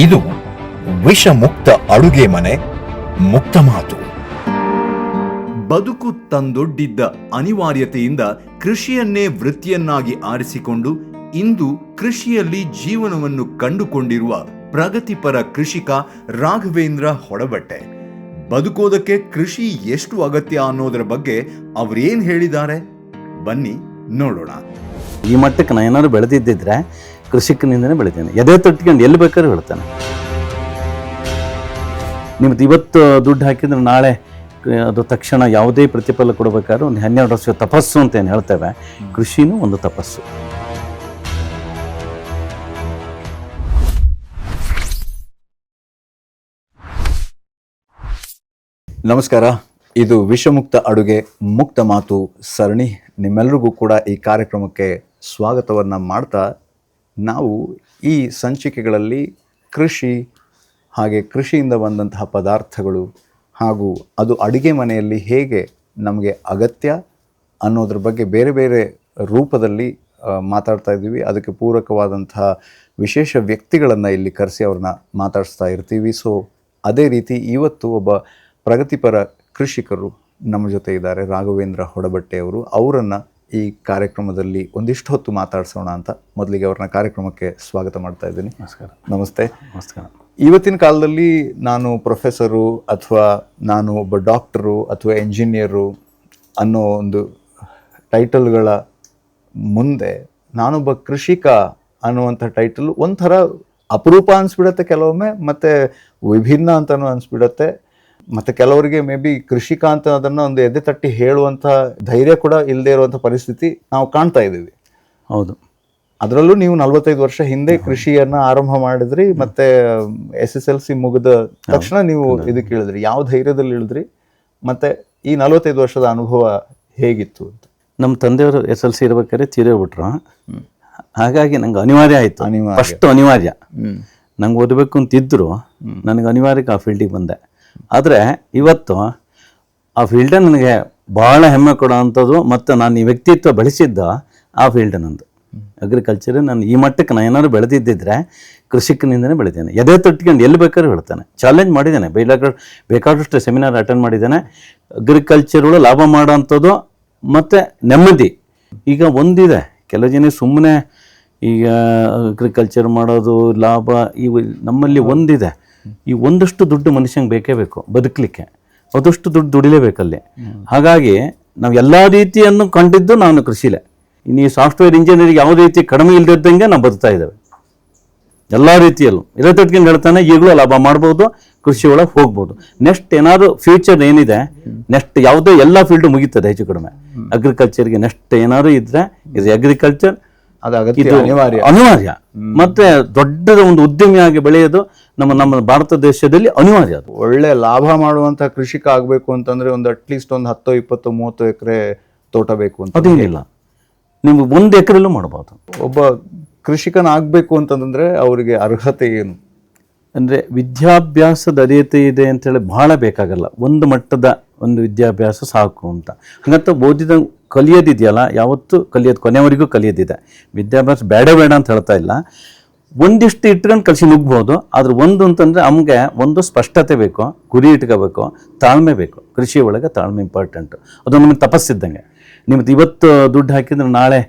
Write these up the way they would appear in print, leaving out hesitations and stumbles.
ಇದು ವಿಷಮುಕ್ತ ಅಡುಗೆ ಮನೆ ಮುಕ್ತ ಮಾತು. ಬದುಕು ತಂದೊಡ್ಡಿದ್ದ ಅನಿವಾರ್ಯತೆಯಿಂದ ಕೃಷಿಯನ್ನೇ ವೃತ್ತಿಯನ್ನಾಗಿ ಆರಿಸಿಕೊಂಡು ಇಂದು ಕೃಷಿಯಲ್ಲಿ ಜೀವನವನ್ನು ಕಂಡುಕೊಂಡಿರುವ ಪ್ರಗತಿಪರ ಕೃಷಿಕ ರಾಘವೇಂದ್ರ ಹೊಡಬಟ್ಟೆ. ಬದುಕೋದಕ್ಕೆ ಕೃಷಿ ಎಷ್ಟು ಅಗತ್ಯ ಅನ್ನೋದರ ಬಗ್ಗೆ ಅವರೇನ್ ಹೇಳಿದ್ದಾರೆ ಬನ್ನಿ ನೋಡೋಣ. ಈ ಮಟ್ಟಕ್ಕೆ ನಾನು ಏನಾದ್ರು ಬೆಳೆದಿದ್ದಿದ್ರೆ ಕೃಷಿಕನಿಂದನೇ ಬೆಳಿತೇನೆ. ಎದೆ ತೊಟ್ಕೊಂಡು ಎಲ್ಲಿ ಬೇಕಾದ್ರೂ ಹೇಳ್ತಾನೆ. ನಿಮ್ದು ಇವತ್ತು ದುಡ್ಡು ಹಾಕಿದ್ರೆ ನಾಳೆ ಅದು ತಕ್ಷಣ ಯಾವುದೇ ಪ್ರತಿಫಲ ಕೊಡಬೇಕಾದ್ರೂ ಒಂದು 12 ವರ್ಷ ತಪಸ್ಸು ಅಂತ ಏನು ಹೇಳ್ತೇವೆ, ಕೃಷಿನೂ ಒಂದು ತಪಸ್ಸು. ನಮಸ್ಕಾರ, ಇದು ವಿಷಮುಕ್ತ ಅಡುಗೆ ಮುಕ್ತ ಮಾತು ಸರಣಿ. ನಿಮ್ಮೆಲ್ಲರಿಗೂ ಕೂಡ ಈ ಕಾರ್ಯಕ್ರಮಕ್ಕೆ ಸ್ವಾಗತವನ್ನು ಮಾಡ್ತಾ, ನಾವು ಈ ಸಂಚಿಕೆಗಳಲ್ಲಿ ಕೃಷಿ ಹಾಗೆ ಕೃಷಿಯಿಂದ ಬಂದಂತಹ ಪದಾರ್ಥಗಳು ಹಾಗೂ ಅದು ಅಡುಗೆ ಮನೆಯಲ್ಲಿ ಹೇಗೆ ನಮಗೆ ಅಗತ್ಯ ಅನ್ನೋದ್ರ ಬಗ್ಗೆ ಬೇರೆ ಬೇರೆ ರೂಪದಲ್ಲಿ ಮಾತಾಡ್ತಾ ಇದ್ದೀವಿ. ಅದಕ್ಕೆ ಪೂರಕವಾದಂತಹ ವಿಶೇಷ ವ್ಯಕ್ತಿಗಳನ್ನು ಇಲ್ಲಿ ಕರೆಸಿ ಅವ್ರನ್ನ ಮಾತಾಡಿಸ್ತಾ ಇರ್ತೀವಿ. ಸೊ ಅದೇ ರೀತಿ ಇವತ್ತು ಒಬ್ಬ ಪ್ರಗತಿಪರ ಕೃಷಿಕರು ನಮ್ಮ ಜೊತೆ ಇದ್ದಾರೆ, ರಾಘವೇಂದ್ರ ಹೊಡಬಟ್ಟೆ ಅವರು. ಅವರನ್ನು ಈ ಕಾರ್ಯಕ್ರಮದಲ್ಲಿ ಒಂದಿಷ್ಟು ಹೊತ್ತು ಮಾತಾಡಿಸೋಣ ಅಂತ ಮೊದಲಿಗೆ ಅವ್ರನ್ನ ಕಾರ್ಯಕ್ರಮಕ್ಕೆ ಸ್ವಾಗತ ಮಾಡ್ತಾ ಇದ್ದೀನಿ. ನಮಸ್ಕಾರ. ನಮಸ್ತೆ. ನಮಸ್ಕಾರ. ಇವತ್ತಿನ ಕಾಲದಲ್ಲಿ ನಾನು ಪ್ರೊಫೆಸರು ಅಥವಾ ನಾನು ಒಬ್ಬ ಡಾಕ್ಟರು ಅಥವಾ ಎಂಜಿನಿಯರು ಅನ್ನೋ ಒಂದು ಟೈಟಲ್ಗಳ ಮುಂದೆ ನಾನೊಬ್ಬ ಕೃಷಿಕ ಅನ್ನುವಂಥ ಟೈಟಲ್ ಒಂಥರ ಅಪರೂಪ ಅನಿಸ್ಬಿಡತ್ತೆ ಕೆಲವೊಮ್ಮೆ, ಮತ್ತು ವಿಭಿನ್ನ ಅಂತಲೂ ಅನಿಸ್ಬಿಡತ್ತೆ. ಮತ್ತು ಕೆಲವರಿಗೆ ಮೇ ಬಿ ಕೃಷಿಕ ಅಂತ ಅದನ್ನು ಒಂದು ಎದೆ ತಟ್ಟಿ ಹೇಳುವಂಥ ಧೈರ್ಯ ಕೂಡ ಇಲ್ಲದೆ ಇರುವಂಥ ಪರಿಸ್ಥಿತಿ ನಾವು ಕಾಣ್ತಾ ಇದ್ದೀವಿ. ಹೌದು. ಅದರಲ್ಲೂ ನೀವು 45 ವರ್ಷ ಹಿಂದೆ ಕೃಷಿಯನ್ನು ಆರಂಭ ಮಾಡಿದ್ರಿ, ಮತ್ತು SSLC ಮುಗಿದ ತಕ್ಷಣ ನೀವು ಇದಕ್ಕೆ ಇಳಿದ್ರಿ. ಯಾವ ಧೈರ್ಯದಲ್ಲಿ ಇಳಿದ್ರಿ, ಮತ್ತು ಈ 45 ವರ್ಷದ ಅನುಭವ ಹೇಗಿತ್ತು ಅಂತ? ನಮ್ಮ ತಂದೆಯವರು SLC ಇರ್ಬೇಕಾದ್ರೆ ತೀರೋಗ್ಬಿಟ್ರು. ಹಾಗಾಗಿ ನಂಗೆ ಅನಿವಾರ್ಯ ಆಯಿತು. ಫಸ್ಟ್ ಅನಿವಾರ್ಯ. ನಂಗೆ ಓದಬೇಕು ಅಂತಿದ್ರು, ನನಗೆ ಅನಿವಾರ್ಯಕ್ಕೆ ಆ ಫೀಲ್ಡಿಗೆ ಬಂದೆ. ಆದರೆ ಇವತ್ತು ಆ ಫೀಲ್ಡೇ ನನಗೆ ಭಾಳ ಹೆಮ್ಮೆ ಕೊಡೋ ಅಂಥದ್ದು, ಮತ್ತು ನಾನು ಈ ವ್ಯಕ್ತಿತ್ವ ಬೆಳೆಸಿದ್ದ ಆ ಫೀಲ್ಡ್ ನಂದು ಅಗ್ರಿಕಲ್ಚರ್. ನಾನು ಈ ಮಟ್ಟಕ್ಕೆ ನಾನು ಏನಾದ್ರು ಬೆಳೆದಿದ್ದಿದ್ರೆ ಕೃಷಿಕನಿಂದನೇ ಬೆಳಿತೇನೆ. ಎದೆ ತೊಟ್ಕೊಂಡು ಎಲ್ಲಿ ಬೇಕಾದ್ರೂ ಹೇಳ್ತಾನೆ. ಚಾಲೆಂಜ್ ಮಾಡಿದ್ದೇನೆ, ಬೇಕಾದಷ್ಟು ಸೆಮಿನಾರ್ ಅಟೆಂಡ್ ಮಾಡಿದ್ದೇನೆ. ಅಗ್ರಿಕಲ್ಚರ್ಗಳು ಲಾಭ ಮಾಡೋ ಅಂಥದ್ದು ಮತ್ತು ನೆಮ್ಮದಿ. ಈಗ ಒಂದಿದೆ, ಕೆಲವು ಜನ ಸುಮ್ಮನೆ ಈಗ ಅಗ್ರಿಕಲ್ಚರ್ ಮಾಡೋದು ಲಾಭ, ಇವು ನಮ್ಮಲ್ಲಿ ಒಂದಿದೆ. ಈ ಒಂದಷ್ಟು ದುಡ್ಡು ಮನುಷ್ಯಂಗೆ ಬೇಕೇ ಬೇಕು ಬದುಕಲಿಕ್ಕೆ, ಅದಷ್ಟು ದುಡ್ಡು ದುಡಿಲೇಬೇಕಲ್ಲಿ. ಹಾಗಾಗಿ ನಾವು ಎಲ್ಲ ರೀತಿಯನ್ನು ಕಂಡಿದ್ದು ನಾನು ಕೃಷಿಲೇ. ಇನ್ನು ಈ ಸಾಫ್ಟ್ವೇರ್ ಇಂಜಿನಿಯರಿಂಗ್ ಯಾವುದೇ ರೀತಿ ಕಡಿಮೆ ಇಲ್ಲದಿದ್ದಂಗೆ ನಾವು ಬದುಕ್ತಾ ಇದ್ದೇವೆ ಎಲ್ಲ ರೀತಿಯಲ್ಲೂ. ಇರೋ ತಟ್ಕೊಂಡು ಹೇಳ್ತಾನೆ, ಈಗಲೂ ಲಾಭ ಮಾಡ್ಬೋದು, ಕೃಷಿ ಒಳಗೆ ಹೋಗ್ಬೋದು. ನೆಕ್ಸ್ಟ್ ಏನಾದ್ರು ಫ್ಯೂಚರ್ ಏನಿದೆ, ನೆಕ್ಸ್ಟ್ ಯಾವುದೇ ಎಲ್ಲ ಫೀಲ್ಡು ಮುಗೀತದೆ ಹೆಚ್ಚು ಕಡಿಮೆ. ಅಗ್ರಿಕಲ್ಚರ್ಗೆ ನೆಕ್ಸ್ಟ್ ಏನಾದ್ರು ಇದ್ರೆ ಇದು ಅಗ್ರಿಕಲ್ಚರ್, ಇದು ಅನಿವಾರ್ಯ. ಮತ್ತೆ ದೊಡ್ಡದ ಒಂದು ಉದ್ಯಮಿಯಾಗಿ ಬೆಳೆಯೋದು ನಮ್ಮ ಭಾರತ ದೇಶದಲ್ಲಿ ಅನಿವಾರ್ಯ. ಅದು ಒಳ್ಳೆ ಲಾಭ ಮಾಡುವಂಥ ಕೃಷಿಕ ಆಗಬೇಕು ಅಂತಂದ್ರೆ ಒಂದು ಅಟ್ಲೀಸ್ಟ್ ಒಂದು 10, 20, 30 ಎಕರೆ ತೋಟ ಬೇಕು ಅಂತ ಅದೇನಿಲ್ಲ, ನಿಮ್ಗೆ 1 ಎಕರೆಲ್ಲೂ ಮಾಡ್ಬೋದು. ಒಬ್ಬ ಕೃಷಿಕನಾಗಬೇಕು ಅಂತಂದ್ರೆ ಅವರಿಗೆ ಅರ್ಹತೆ ಏನು? ಅಂದರೆ ವಿದ್ಯಾಭ್ಯಾಸದ ಅರ್ಹತೆ ಇದೆ ಅಂತೇಳಿ ಭಾಳ ಬೇಕಾಗಲ್ಲ, ಒಂದು ಮಟ್ಟದ ಒಂದು ವಿದ್ಯಾಭ್ಯಾಸ ಸಾಕು ಅಂತ. ಹಂಗಂತ ಓದಿದ ಕಲಿಯೋದಿದೆಯಲ್ಲ, ಯಾವತ್ತೂ ಕಲಿಯೋದು ಕೊನೆಯವರೆಗೂ ಕಲಿಯೋದಿದೆ. ವಿದ್ಯಾಭ್ಯಾಸ ಬೇಡ ಅಂತ ಹೇಳ್ತಾ ಇಲ್ಲ, ಒಂದಿಷ್ಟು ಇಟ್ಕೊಂಡು ಕಲಿಸಿ ನುಗ್ಬೋದು. ಆದ್ರೆ ಒಂದು ಅಂತಂದರೆ ನಮಗೆ ಒಂದು ಸ್ಪಷ್ಟತೆ ಬೇಕು, ಗುರಿ ಇಟ್ಕೋಬೇಕು, ತಾಳ್ಮೆ ಬೇಕು. ಕೃಷಿ ಒಳಗೆ ತಾಳ್ಮೆ ಇಂಪಾರ್ಟೆಂಟು. ಅದು ನಮಗೆ ತಪಸ್ಸಿದ್ದಂಗೆ. ನಿಮ್ದು ಇವತ್ತು ದುಡ್ಡು ಹಾಕಿದ್ರೆ ನಾಳೆ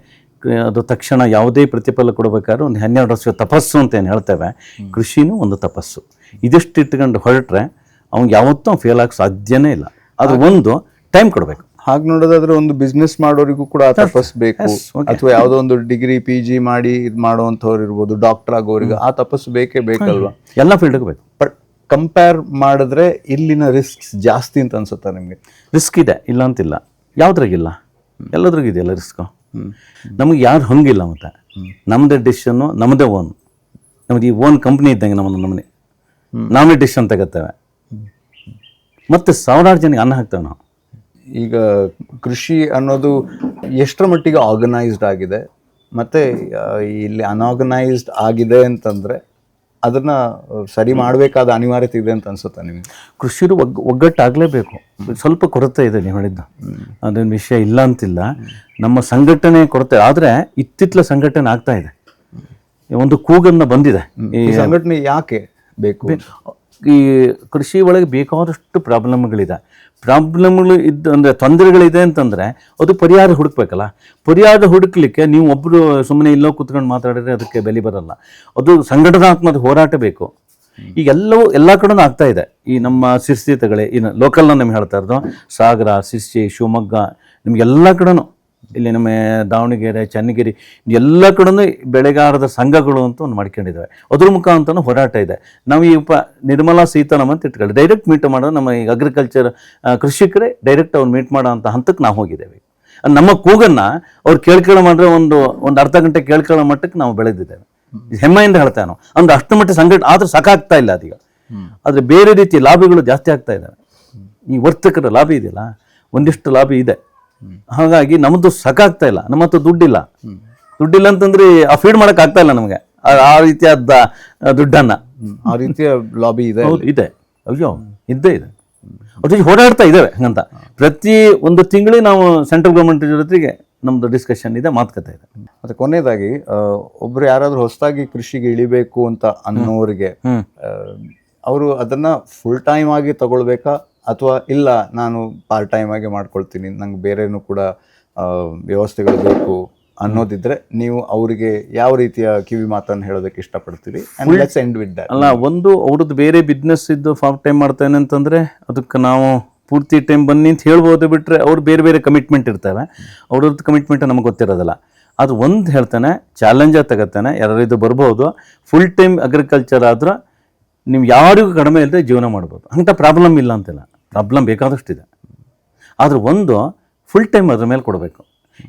ಅದು ತಕ್ಷಣ ಯಾವುದೇ ಪ್ರತಿಫಲ ಕೊಡಬೇಕಾದ್ರೂ ಒಂದು 12 ವರ್ಷ ತಪಸ್ಸು ಅಂತ ಏನು ಹೇಳ್ತೇವೆ, ಕೃಷಿನೂ ಒಂದು ತಪಸ್ಸು. ಇದಿಷ್ಟು ಇಟ್ಕೊಂಡು ಹೊರಟ್ರೆ ಅವ್ನು ಯಾವತ್ತೂ ಫೇಲ್ ಆಗೋಕ್ಕೆ ಸಾಧ್ಯನೇ ಇಲ್ಲ. ಅದು ಒಂದು ಟೈಮ್ ಕೊಡಬೇಕು. ಹಾಗೆ ನೋಡೋದಾದ್ರೆ ಒಂದು ಬಿಸ್ನೆಸ್ ಮಾಡೋರಿಗೂ ಕೂಡ ತಪಸ್ಸು ಬೇಕು, ಅಥವಾ ಯಾವುದೋ ಒಂದು ಡಿಗ್ರಿ PG ಮಾಡಿ ಇದು ಮಾಡುವಂಥವ್ರು ಇರ್ಬೋದು, ಡಾಕ್ಟರ್ ಆಗೋರಿಗೆ ಆ ತಪಸ್ಸು ಬೇಕೇ ಬೇಕಲ್ವಾ? ಎಲ್ಲ ಫೀಲ್ಡ್ಗೂ ಬೇಕು. ಬಟ್ ಕಂಪೇರ್ ಮಾಡಿದ್ರೆ ಇಲ್ಲಿನ ರಿಸ್ಕ್ ಜಾಸ್ತಿ ಅಂತ ಅನ್ಸುತ್ತಾ ನಿಮಗೆ? ರಿಸ್ಕ್ ಇದೆ, ಇಲ್ಲ ಅಂತಿಲ್ಲ. ಯಾವುದ್ರಾಗಿಲ್ಲ, ಎಲ್ಲದ್ರಾಗೂ ಇದೆಯಲ್ಲ ರಿಸ್ಕು. ನಮಗೆ ಯಾರು ಹಂಗಿಲ್ಲ. ಮತ್ತು ನಮ್ಮದೇ ಡಿಸಿಷನ್ನು, ನಮ್ಮದೇ ಓನ್. ನಮಗೆ ಈ ಓನ್ ಕಂಪ್ನಿ ಇದ್ದಂಗೆ ನಮ್ಮನೆ ನಾವೇ ಡಿಸಿಷನ್ ತಗೋತೇವೆ, ಮತ್ತು 1000 ಜನಕ್ಕೆ ಅನ್ನ ಹಾಕ್ತೇವೆ ನಾವು. ಈಗ ಕೃಷಿ ಅನ್ನೋದು ಎಷ್ಟರ ಮಟ್ಟಿಗೆ ಆರ್ಗನೈಸ್ಡ್ ಆಗಿದೆ, ಮತ್ತು ಇಲ್ಲಿ ಅನ್ಆರ್ಗನೈಸ್ಡ್ ಆಗಿದೆ ಅಂತಂದರೆ ಅದನ್ನ ಸರಿ ಮಾಡಬೇಕಾದ ಅನಿವಾರ್ಯತೆ ಇದೆ ಅಂತ ಅನ್ಸುತ್ತಾ ನಿಮಗೆ? ಕೃಷಿರು ಒಗ್ಗಟ್ಟಾಗಲೇಬೇಕು. ಸ್ವಲ್ಪ ಕೊರತೆ ಇದೆ, ನೀವು ಹೇಳಿದ್ದು ಅದೇನು ವಿಷಯ ಇಲ್ಲ ಅಂತಿಲ್ಲ. ನಮ್ಮ ಸಂಘಟನೆ ಕೊರತೆ, ಆದರೆ ಇತ್ತಿತ್ತಲ ಸಂಘಟನೆ ಆಗ್ತಾ ಇದೆ. ಒಂದು ಕೂಗನ್ನ ಬಂದಿದೆ. ಈ ಸಂಘಟನೆ ಯಾಕೆ ಬೇಕು. ಈ ಕೃಷಿ ಒಳಗೆ ಬೇಕಾದಷ್ಟು ಪ್ರಾಬ್ಲಮ್ಗಳಿದೆ. ಪ್ರಾಬ್ಲಮ್ಗಳು ಇದ್ದು ಅಂದರೆ ತೊಂದರೆಗಳಿದೆ ಅಂತಂದರೆ ಅದು ಪರಿಹಾರ ಹುಡುಕ್ಬೇಕಲ್ಲ. ಪರಿಹಾರ ಹುಡುಕ್ಲಿಕ್ಕೆ ನೀವು ಒಬ್ಬರು ಸುಮ್ಮನೆ ಇಲ್ಲೋ ಕೂತ್ಕೊಂಡು ಮಾತಾಡಿದ್ರೆ ಅದಕ್ಕೆ ಬೆಲೆ ಬರಲ್ಲ. ಅದು ಸಂಘಟನಾತ್ಮಕ ಹೋರಾಟ ಬೇಕು. ಈಗ ಎಲ್ಲ ಕಡೆನೂ ಆಗ್ತಾ ಇದೆ. ಈ ನಮ್ಮ ಸಿರ್ಸಿ ತಗೊಳ್ಳಿ, ಇನ್ನು ಲೋಕಲ್ನ ನಮ್ಗೆ ಹೇಳ್ತಾ ಇರೋದು ಸಾಗರ, ಸಿರ್ಸಿ, ಶಿವಮೊಗ್ಗ, ನಿಮಗೆಲ್ಲ ಕಡೆನೂ ಇಲ್ಲಿ ನಮ್ಮ ದಾವಣಗೆರೆ, ಚನ್ನಗಿರಿ ಎಲ್ಲ ಕಡೆನೂ ಬೆಳೆಗಾರರ ಸಂಘಗಳು ಅಂತ ಒಂದು ಮಾಡ್ಕೊಂಡಿದ್ದಾವೆ. ಅದ್ರ ಮುಖಾಂತರ ಹೋರಾಟ ಇದೆ. ನಾವು ಈ ನಿರ್ಮಲಾ ಸೀತಾರಾಮನ್ ಅಂತ ಇಟ್ಕೊಳ್ಳಿ, ಡೈರೆಕ್ಟ್ ಮೀಟ್ ಮಾಡೋದು ನಮ್ಮ ಈ ಅಗ್ರಿಕಲ್ಚರ್ ಕೃಷಿಕರೇ ಡೈರೆಕ್ಟ್ ಅವ್ರು ಮೀಟ್ ಮಾಡೋ ಅಂಥ ಹಂತಕ್ಕೆ ನಾವು ಹೋಗಿದ್ದೇವೆ. ನಮ್ಮ ಕೂಗನ್ನು ಅವ್ರು ಕೇಳ್ಕೊಳ್ಳೋ ಮಾಡಿದ್ರೆ ಒಂದು ಅರ್ಧ ಗಂಟೆ ಕೇಳ್ಕೊಳ್ಳೋ ಮಟ್ಟಕ್ಕೆ ನಾವು ಬೆಳೆದಿದ್ದೇವೆ. ಹೆಮ್ಮೆಯಿಂದ ಹೇಳ್ತೇವೆ ನಾವು. ಅಂದ್ರೆ ಅಷ್ಟು ಮಟ್ಟ ಸಂಘಟನೆ ಆದರೂ ಸಾಕಾಗ್ತಾ ಇಲ್ಲ ಅದೀಗ. ಆದರೆ ಬೇರೆ ರೀತಿಯ ಲಾಭಿಗಳು ಜಾಸ್ತಿ ಆಗ್ತಾ ಇದ್ದಾವೆ. ಈ ವರ್ತಕರ ಲಾಭಿ ಇದೆಯಲ್ಲ, ಒಂದಿಷ್ಟು ಲಾಭಿ ಇದೆ. ಹಾಗಾಗಿ ನಮ್ಮದು ಸಾಕಾಗ್ತಾ ಇಲ್ಲ. ನಮ್ಮ ಹತ್ರ ದುಡ್ಡಿಲ್ಲ ಅಂತಂದ್ರೆ ಆ ಫೀಡ್ ಮಾಡಕ್ ಆಗ್ತಾ ಇಲ್ಲ ನಮಗೆ ಆ ರೀತಿಯಾದ ದುಡ್ಡನ್ನ. ಆ ರೀತಿಯ ಲಾಬಿ ಇದೆ. ಇದೆ, ಅಯ್ಯೋ ಇದ್ದೇ ಇದೆ. ಅದ್ರ ಹೋರಾಡ್ತಾ ಇದ್ದೇವೆ ಹಂಗಂತ. ಪ್ರತಿ ಒಂದು ತಿಂಗಳಿಗೆ ನಾವು ಸೆಂಟ್ರಲ್ ಗೌರ್ಮೆಂಟ್ ಜೊತೆಗೆ ನಮ್ದು ಡಿಸ್ಕಷನ್ ಇದೆ, ಮಾತುಕತೆ ಇದೆ. ಮತ್ತೆ ಕೊನೆಯದಾಗಿ ಒಬ್ರು ಯಾರಾದ್ರೂ ಹೊಸದಾಗಿ ಕೃಷಿಗೆ ಇಳಿಬೇಕು ಅಂತ ಅನ್ನೋರಿಗೆ ಅವರು ಅದನ್ನ ಫುಲ್ ಟೈಮ್ ಆಗಿ ತಗೊಳ್ಬೇಕಾ, ಅಥವಾ ಇಲ್ಲ ನಾನು ಪಾರ್ಟ್ ಟೈಮ್ ಆಗಿ ಮಾಡ್ಕೊಳ್ತೀನಿ, ನಂಗೆ ಬೇರೆನೂ ಕೂಡ ವ್ಯವಸ್ಥೆಗಳು ಬೇಕು ಅನ್ನೋದಿದ್ರೆ ನೀವು ಅವರಿಗೆ ಯಾವ ರೀತಿಯ ಕಿವಿ ಮಾತನ್ನು ಹೇಳೋದಕ್ಕೆ ಇಷ್ಟಪಡ್ತೀರಿ? ಅಲ್ಲ, ಒಂದು ಅವ್ರದ್ದು ಬೇರೆ ಬಿಸ್ನೆಸ್ ಇದ್ದು ಪಾರ್ಟ್ ಟೈಮ್ ಮಾಡ್ತೇನೆ ಅಂತಂದ್ರೆ ಅದಕ್ಕೆ ನಾವು ಪೂರ್ತಿ ಟೈಮ್ ಬನ್ನಿ ಅಂತ ಹೇಳ್ಬೋದು. ಬಿಟ್ಟರೆ ಅವ್ರು ಬೇರೆ ಬೇರೆ ಕಮಿಟ್ಮೆಂಟ್ ಇರ್ತವೆ. ಅವ್ರದ್ದು ಕಮಿಟ್ಮೆಂಟ್ ನಮಗೆ ಗೊತ್ತಿರೋದಿಲ್ಲ. ಅದು ಒಂದು ಹೇಳ್ತಾನೆ, ಚಾಲೆಂಜಾಗಿ ತಗೋತಾನೆ, ಯಾರು ಬರ್ಬೋದು. ಫುಲ್ ಟೈಮ್ ಅಗ್ರಿಕಲ್ಚರ್ ಆದ್ರೆ ನೀವು ಯಾರಿಗೂ ಕಡಿಮೆ ಇಲ್ಲದೆ ಜೀವನ ಮಾಡ್ಬೋದು. ಅಂಥ ಪ್ರಾಬ್ಲಮ್ ಇಲ್ಲ ಅಂತಿಲ್ಲ, ಪ್ರಾಬ್ಲಮ್ ಬೇಕಾದಷ್ಟಿದೆ. ಆದರೆ ಒಂದು ಫುಲ್ ಟೈಮ್ ಅದ್ರ ಮೇಲೆ ಕೊಡಬೇಕು.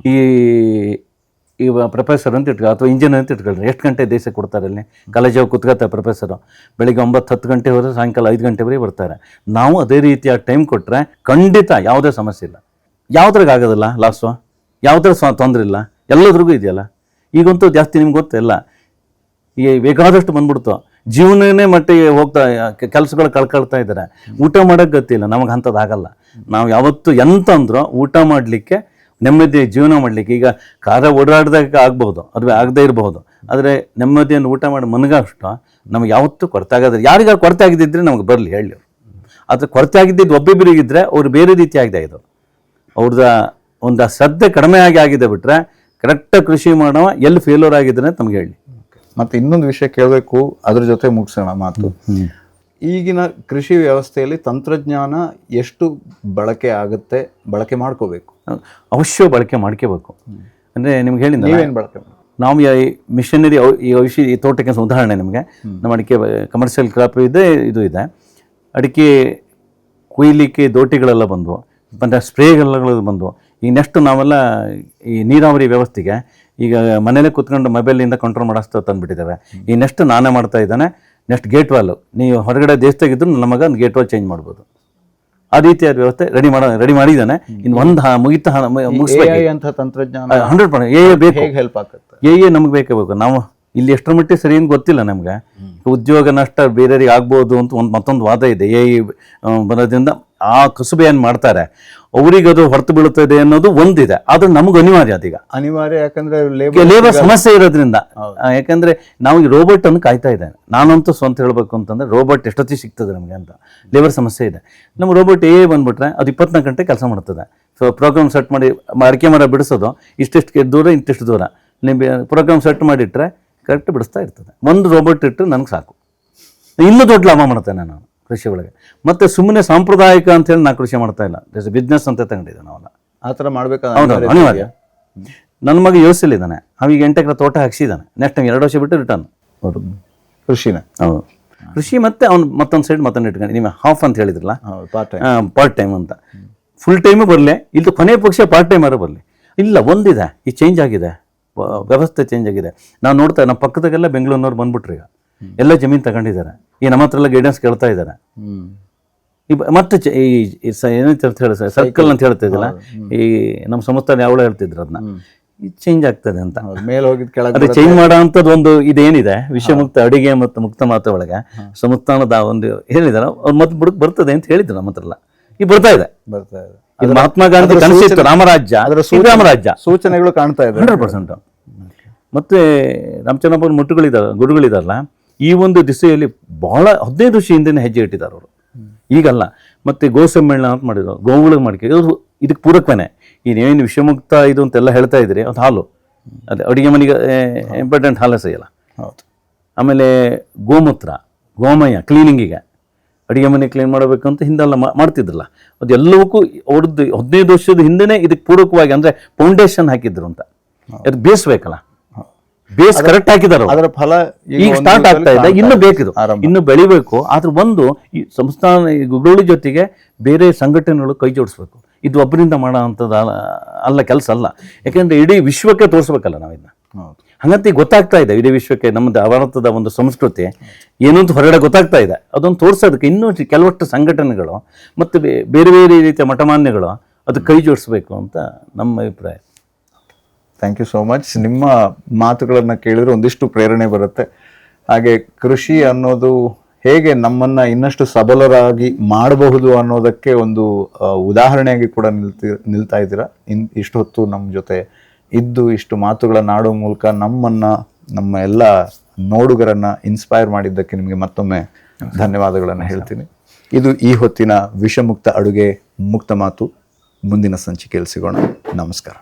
ಈ ಪ್ರೊಫೆಸರ್ ಅಂತ ಇಟ್ಕೊ ಅಥವಾ ಇಂಜಿನಿಯರ್ ಅಂತ ಇಟ್ಕೊಳ್ರಿ, ಎಷ್ಟು ಗಂಟೆ ದೇಶಕ್ಕೆ ಕೊಡ್ತಾರೆ ಅಲ್ಲಿ ಕಾಲೇಜಾಗ ಕೂತ್ಕೋತಾರೆ ಪ್ರೊಫೆಸರು. ಬೆಳಿಗ್ಗೆ 9-10 ಗಂಟೆ ಹೋದರೆ ಸಾಯಂಕಾಲ 5 ಗಂಟೆವರೆಗೆ ಬರ್ತಾರೆ. ನಾವು ಅದೇ ರೀತಿಯ ಟೈಮ್ ಕೊಟ್ಟರೆ ಖಂಡಿತ ಯಾವುದೇ ಸಮಸ್ಯೆ ಇಲ್ಲ. ಯಾವುದ್ರಾಗ ಆಗೋದಿಲ್ಲ ಲಾಸು, ಯಾವುದ್ರ ತೊಂದರೆ ಇಲ್ಲ, ಎಲ್ಲದ್ರಿಗೂ ಇದೆಯಲ್ಲ. ಈಗಂತೂ ಜಾಸ್ತಿ ನಿಮ್ಗೆ ಗೊತ್ತಿಲ್ಲ, ಈ ಬೇಕಾದಷ್ಟು ಬಂದ್ಬಿಡ್ತು. ಜೀವನನೇ ಮಟ್ಟಿಗೆ ಹೋಗ್ತಾ ಕೆಲಸಗಳು ಕಳ್ಕೊಳ್ತಾ ಇದ್ದಾರೆ. ಊಟ ಮಾಡೋಕ್ಕೆ ಗೊತ್ತಿಲ್ಲ ನಮಗೆ, ಅಂಥದ್ದು ಆಗಲ್ಲ. ನಾವು ಯಾವತ್ತು ಎಂತಂದ್ರೂ ಊಟ ಮಾಡಲಿಕ್ಕೆ, ನೆಮ್ಮದಿ ಜೀವನ ಮಾಡಲಿಕ್ಕೆ, ಈಗ ಕಾರ ಓಡಾಡ್ದಾಗ ಆಗ್ಬೋದು, ಅದು ಆಗದೇ ಇರಬಹುದು, ಆದರೆ ನೆಮ್ಮದಿಯನ್ನು ಊಟ ಮಾಡಿ ಮನಗಷ್ಟು ನಮಗೆ ಯಾವತ್ತೂ ಕೊರತೆ ಆಗೋದ್ರೆ. ಯಾರಿಗಾರು ಕೊರತೆ ಆಗಿದ್ದಿದ್ರೆ ನಮಗೆ ಬರಲಿ ಹೇಳಿ. ಆದರೆ ಕೊರತೆ ಆಗಿದ್ದಿದ್ದು ಒಬ್ಬೊಬ್ಬರಿಗಿದ್ರೆ ಅವ್ರು ಬೇರೆ ರೀತಿ ಆಗಿದೆ. ಇದು ಅವ್ರದ್ದು ಒಂದು ಶ್ರದ್ಧೆ ಕಡಿಮೆ ಆಗಿದೆ ಬಿಟ್ಟರೆ ಕರೆಕ್ಟಾಗಿ ಕೃಷಿ ಮಾಡೋ ಎಲ್ಲಿ ಫೇಲ್ಯೂರ್ ಆಗಿದ್ರೆ ನಮ್ಗೆ ಹೇಳಿ. ಮತ್ತೆ ಇನ್ನೊಂದು ವಿಷಯ ಕೇಳಬೇಕು, ಅದ್ರ ಜೊತೆ ಮುಗಿಸೋಣ ಮಾತು. ಈಗಿನ ಕೃಷಿ ವ್ಯವಸ್ಥೆಯಲ್ಲಿ ತಂತ್ರಜ್ಞಾನ ಎಷ್ಟು ಬಳಕೆ ಆಗುತ್ತೆ, ಬಳಕೆ ಮಾಡ್ಕೋಬೇಕು? ಅವಶ್ಯ ಬಳಕೆ ಮಾಡ್ಕೋಬೇಕು. ಅಂದರೆ ನಿಮ್ಗೆ ಹೇಳಿದ ನೀವೇನು ಬಳಕೆ ನಾವು ಮಿಷನರಿ ಈ ಔಷಧಿ ಈ ತೋಟಕ್ಕೆ ಉದಾಹರಣೆ ನಿಮಗೆ, ನಮ್ಮ ಅಡಿಕೆ ಕಮರ್ಷಿಯಲ್ ಕ್ರಾಪ್ ಇದೆ, ಇದು ಇದೆ. ಅಡಿಕೆ ಕೊಯ್ಲಿಕ್ಕೆ ದೋಟಿಗಳೆಲ್ಲ ಬಂದವು, ಮತ್ತು ಸ್ಪ್ರೇಗಳೆಲ್ಲ ಬಂದವು. ಈಗ ನೆಕ್ಸ್ಟ್ ನಾವೆಲ್ಲ ಈ ನೀರಾವರಿ ವ್ಯವಸ್ಥೆಗೆ ಈಗ ಮನೇಲೆ ಕೂತ್ಕೊಂಡು ಮೊಬೈಲಿಂದ ಕಂಟ್ರೋಲ್ ಮಾಡೋಷ್ಟು ತಂದುಬಿಟ್ಟಿದ್ದೇವೆ. ಈ ನೆಕ್ಸ್ಟ್ ನಾನೇ ಮಾಡ್ತಾ ಇದ್ದಾನೆ. ನೆಕ್ಸ್ಟ್ ಗೇಟ್ ವಾಲು, ನೀವು ಹೊರಗಡೆ ದೇಶದಾಗಿದ್ರು ನಮಗೆ ಒಂದು ಗೇಟ್ ವಾಲ್ ಚೇಂಜ್ ಮಾಡ್ಬೋದು. ಆ ರೀತಿಯಾದ ವ್ಯವಸ್ಥೆ ರೆಡಿ ಮಾಡಿದ್ದಾನೆ. ಇನ್ನು ಒಂದು ಮುಗಿಸ್ಬೇಕು ತಂತ್ರಜ್ಞಾನ 100% ಬೇಕು, ಹೆಲ್ಪ್ ಆಗುತ್ತೆ. ನಮಗೆ ಬೇಕೇ ಬೇಕು. ನಾವು ಇಲ್ಲಿ ಎಷ್ಟರ ಮಟ್ಟಿಗೆ ಸರಿ ಏನು ಗೊತ್ತಿಲ್ಲ ನಮಗೆ. ಉದ್ಯೋಗ ನಷ್ಟ ಬೇರೆಯವ್ರಿಗೆ ಆಗ್ಬೋದು ಅಂತ ಮತ್ತೊಂದು ವಾದ ಇದೆ. ಬರೋದ್ರಿಂದ ಆ ಕಸುಬು ಏನು ಮಾಡ್ತಾರೆ ಅವ್ರಿಗೆ ಅದು ಹೊರತು ಬೀಳುತ್ತದೆ ಅನ್ನೋದು ಒಂದಿದೆ. ಆದ್ರೆ ನಮ್ಗೆ ಅನಿವಾರ್ಯ, ಅದೀಗ ಅನಿವಾರ್ಯ. ಯಾಕಂದ್ರೆ ಲೇಬರ್ ಸಮಸ್ಯೆ ಇರೋದ್ರಿಂದ. ಯಾಕಂದ್ರೆ ನಾವು ಈ ರೋಬೋಟ್ ಅನ್ನು ಕಾಯ್ತಾ ಇದ್ದೇನೆ. ನಾನಂತೂ ಸ್ವಂತ ಹೇಳ್ಬೇಕು ಅಂತಂದ್ರೆ ರೋಬೋಟ್ ಎಷ್ಟೊತ್ತಿ ಸಿಗ್ತದೆ ನಮಗೆ ಅಂತ ಲೇಬರ್ ಸಮಸ್ಯೆ ಇದೆ. ನಮ್ಮ ರೋಬೋಟ್ ಬಂದ್ಬಿಟ್ರೆ ಅದು 24 ಗಂಟೆ ಕೆಲಸ ಮಾಡ್ತದೆ. ಸೊ ಪ್ರೋಗ್ರಾಮ್ ಸೆಟ್ ಮಾಡಿ ಅಡಿಕೆ ಮರ ಬಿಡಿಸೋದು ಇಷ್ಟಿಷ್ಟು ದೂರ ಇಂತಿಷ್ಟು ದೂರ ನೀವು ಪ್ರೋಗ್ರಾಮ್ ಸೆಟ್ ಮಾಡಿಟ್ರೆ ಕರೆಕ್ಟ್ ಬಿಡಿಸ್ತಾ ಇರ್ತದೆ. ಒಂದು ರೋಬೋಟ್ ಇಟ್ಟರೆ ನನಗೆ ಸಾಕು. ಇನ್ನೂ ದೊಡ್ಡ ಲಾಭ ಮಾಡ್ತೇನೆ ನಾನು ಕೃಷಿ ಒಳಗೆ. ಮತ್ತು ಸುಮ್ಮನೆ ಸಾಂಪ್ರದಾಯಿಕ ಅಂತೇಳಿ ನಾನು ಕೃಷಿ ಮಾಡ್ತಾ ಇಲ್ಲ, ಬಿಸ್ನೆಸ್ ಅಂತ ತಗೊಂಡಿದ್ದೆ ನಾವೆಲ್ಲ. ಆ ಥರ ಮಾಡ್ಬೇಕಾ? ಹೌದು, ಅನಿವಾರ್ಯ. ನನ್ನ ಮಗ ಯೋಚಿಸಲಿದ್ದಾನೆ, ಅವೀಗ 8 ಎಕರೆ ತೋಟ ಹಾಕ್ಸಿದ್ದಾನೆ. ನೆಕ್ಸ್ಟ್ 2 ವರ್ಷ ಬಿಟ್ಟು ರಿಟರ್ನ್ ಅವರು ಕೃಷಿನ. ಹೌದು, ಕೃಷಿ. ಮತ್ತೆ ಅವ್ನು ಮತ್ತೊಂದು ಸೈಡ್ ಮತ್ತೊಂದು ಇಟ್ಕೊಂಡು ನೀವು ಹಾಫ್ ಅಂತ ಹೇಳಿದ್ರಲ್ಲ, ಪಾರ್ಟ್ ಟೈಮ್ ಅಂತ. ಫುಲ್ ಟೈಮು ಬರಲಿ, ಇಲ್ಲಿ ಕೊನೆ ಪಕ್ಷ ಪಾರ್ಟ್ ಟೈಮರು ಬರಲಿ. ಇಲ್ಲ, ಒಂದಿದೆ, ಈ ಚೇಂಜ್ ಆಗಿದೆ, ವ್ಯವಸ್ಥೆ ಚೇಂಜ್ ಆಗಿದೆ. ನಾವು ನೋಡ್ತಾ ನಮ್ಮ ಪಕ್ಕದಾಗೆಲ್ಲ ಬೆಂಗಳೂರಿನವ್ರು ಬಂದ್ಬಿಟ್ರು. ಈಗ ಎಲ್ಲ ಜಮೀನು ತಗೊಂಡಿದ್ದಾರೆ. ಈ ನಮ್ಮ ಹತ್ರ ಎಲ್ಲ ಗೈಡೆನ್ಸ್ ಕೇಳ್ತಾ ಇದ್ದಾರೆ. ಮತ್ತೆ ಏನಂತ ಹೇಳಿ ಸರ್ಕಲ್ ಅಂತ ಹೇಳ್ತಾ ಇದ್ದಿಲ್ಲ, ಈ ನಮ್ಮ ಸಂಸ್ಥಾನ ಯಾವಳ ಹೇಳ್ತಿದ್ರು ಅದನ್ನ, ಚೇಂಜ್ ಆಗ್ತದೆ ಅಂತ. ಮೇಲೆ ಹೋಗಿದ್ ಅದೇ ಚೇಂಜ್ ಮಾಡೋ ಅಂಥದ್ದು ಒಂದು ಇದೇನಿದೆ ವಿಷಮುಕ್ತ ಅಡಿಗೆ ಮತ್ತು ಮುಕ್ತ ಮಾತು ಒಳಗೆ ಸಂಸ್ಥಾನದ ಒಂದು ಹೇಳಿದಾರೆ ಅವ್ರು ಮತ್ತೆ ಬುಡಕ್ ಬರ್ತದೆ ಅಂತ ಹೇಳಿದ್ರು. ನಮ್ಮ ಹತ್ರ ಈಗ ಬರ್ತಾ ಇದೆ. ಮಹಾತ್ಮ ಗಾಂಧಿ ಕನಸಿತ್ತು ರಾಮರಾಜ್ಯ, ರಾಮರಾಜ್ಯ ಸೂಚನೆಗಳು ಕಾಣ್ತಾ ಇದೆ 100%. ಮತ್ತೆ ರಾಮಚಂದ್ರಪುರ ಮುಟ್ಟುಗಳಿದಾರ, ಗುರುಗಳಿದಾರಲ್ಲ, ಈ ಒಂದು ದಿಸೆಯಲ್ಲಿ ಬಹಳ 15 ವರ್ಷ ಹಿಂದೆ ಹೆಜ್ಜೆ ಇಟ್ಟಿದ್ದಾರೆ ಅವರು, ಈಗಲ್ಲ. ಮತ್ತು ಗೋ ಸಮ್ಮೇಳನ ಅಂತ ಮಾಡಿದ್ರು, ಗೋವುಗಳಿಗೆ ಮಾಡ್ಕೊ ಇವರು ಇದಕ್ಕೆ ಪೂರಕವೇನೆ. ಏನು ವಿಷಮುಕ್ತ ಇದು ಅಂತೆಲ್ಲ ಹೇಳ್ತಾ ಇದ್ರಿ, ಅದು ಹಾಲು, ಅದೇ ಅಡುಗೆ ಮನೆಗೆ ಇಂಪಾರ್ಟೆಂಟ್ ಹಾಲು ಸಿಗಲ್ಲ. ಹೌದು. ಆಮೇಲೆ ಗೋಮೂತ್ರ, ಗೋಮಯ ಕ್ಲೀನಿಂಗಿಗೆ, ಅಡುಗೆ ಮನೆ ಕ್ಲೀನ್ ಮಾಡಬೇಕಂತ ಹಿಂದೆಲ್ಲ ಮಾಡ್ತಿದ್ರಲ್ಲ, ಅದು ಎಲ್ಲವಕ್ಕೂ ಅವ್ರದ್ದು 15 ವರ್ಷದ ಹಿಂದೆನೇ ಇದಕ್ಕೆ ಪೂರಕವಾಗಿ ಅಂದರೆ ಫೌಂಡೇಶನ್ ಹಾಕಿದ್ರು ಅಂತ. ಅದು ಬೇಯಿಸ್ಬೇಕಲ್ಲ, ಬೇಸ್ ಕರೆಕ್ಟ್ ಹಾಕಿದಾರೆ, ಅದರ ಫಲ ಈಗ ಸ್ಟಾರ್ಟ್ ಆಗ್ತಾ ಇದೆ. ಇನ್ನು ಬೇಕಿದು, ಇನ್ನು ಬೆಳಿಬೇಕು. ಆದ್ರೆ ಒಂದು ಈ ಸಂಸ್ಥಾನ ಗುರುಗಳ ಜೊತೆಗೆ ಬೇರೆ ಸಂಘಟನೆಗಳು ಕೈ ಜೋಡಿಸ್ಬೇಕು. ಇದು ಒಬ್ಬರಿಂದ ಮಾಡೋ ಅಂಥದ್ದು ಅಲ್ಲ, ಕೆಲಸ ಅಲ್ಲ. ಯಾಕೆಂದ್ರೆ ಇಡೀ ವಿಶ್ವಕ್ಕೆ ತೋರಿಸ್ಬೇಕಲ್ಲ ನಾವು ಇದನ್ನ. ಹಂಗಂತ ಗೊತ್ತಾಗ್ತಾ ಇದೆ ಇಡೀ ವಿಶ್ವಕ್ಕೆ ನಮ್ಮದು ಭಾರತದ ಒಂದು ಸಂಸ್ಕೃತಿ ಏನು ಅಂತ ಹೊರಗಡೆ ಗೊತ್ತಾಗ್ತಾ ಇದೆ. ಅದನ್ನು ತೋರಿಸೋದಕ್ಕೆ ಇನ್ನೂ ಕೆಲವಷ್ಟು ಸಂಘಟನೆಗಳು ಮತ್ತು ಬೇರೆ ಬೇರೆ ರೀತಿಯ ಮಠಮಾನ್ಯಗಳು ಅದು ಕೈ ಜೋಡಿಸ್ಬೇಕು ಅಂತ ನಮ್ಮ ಅಭಿಪ್ರಾಯ. Thank you so much. ನಿಮ್ಮ ಮಾತುಗಳನ್ನು ಕೇಳಿದ್ರೆ ಒಂದಿಷ್ಟು ಪ್ರೇರಣೆ ಬರುತ್ತೆ. ಹಾಗೆ ಕೃಷಿ ಅನ್ನೋದು ಹೇಗೆ ನಮ್ಮನ್ನು ಇನ್ನಷ್ಟು ಸಬಲರಾಗಿ ಮಾಡಬಹುದು ಅನ್ನೋದಕ್ಕೆ ಒಂದು ಉದಾಹರಣೆಯಾಗಿ ಕೂಡ ನಿಲ್ತಾ ಇದ್ದೀರಾ. ಇಷ್ಟು ಹೊತ್ತು ನಮ್ಮ ಜೊತೆ ಇದ್ದು ಇಷ್ಟು ಮಾತುಗಳನ್ನು ಆಡೋ ಮೂಲಕ ನಮ್ಮ ಎಲ್ಲ ನೋಡುಗರನ್ನು ಇನ್ಸ್ಪೈರ್ ಮಾಡಿದ್ದಕ್ಕೆ ನಿಮಗೆ ಮತ್ತೊಮ್ಮೆ ಧನ್ಯವಾದಗಳನ್ನು ಹೇಳ್ತೀನಿ. ಇದು ಈ ಹೊತ್ತಿನ ವಿಷಮುಕ್ತ ಅಡುಗೆ ಮುಕ್ತ ಮಾತು. ಮುಂದಿನ ಸಂಚಿಕೆಯಲ್ಲಿ ಸಿಗೋಣ. ನಮಸ್ಕಾರ.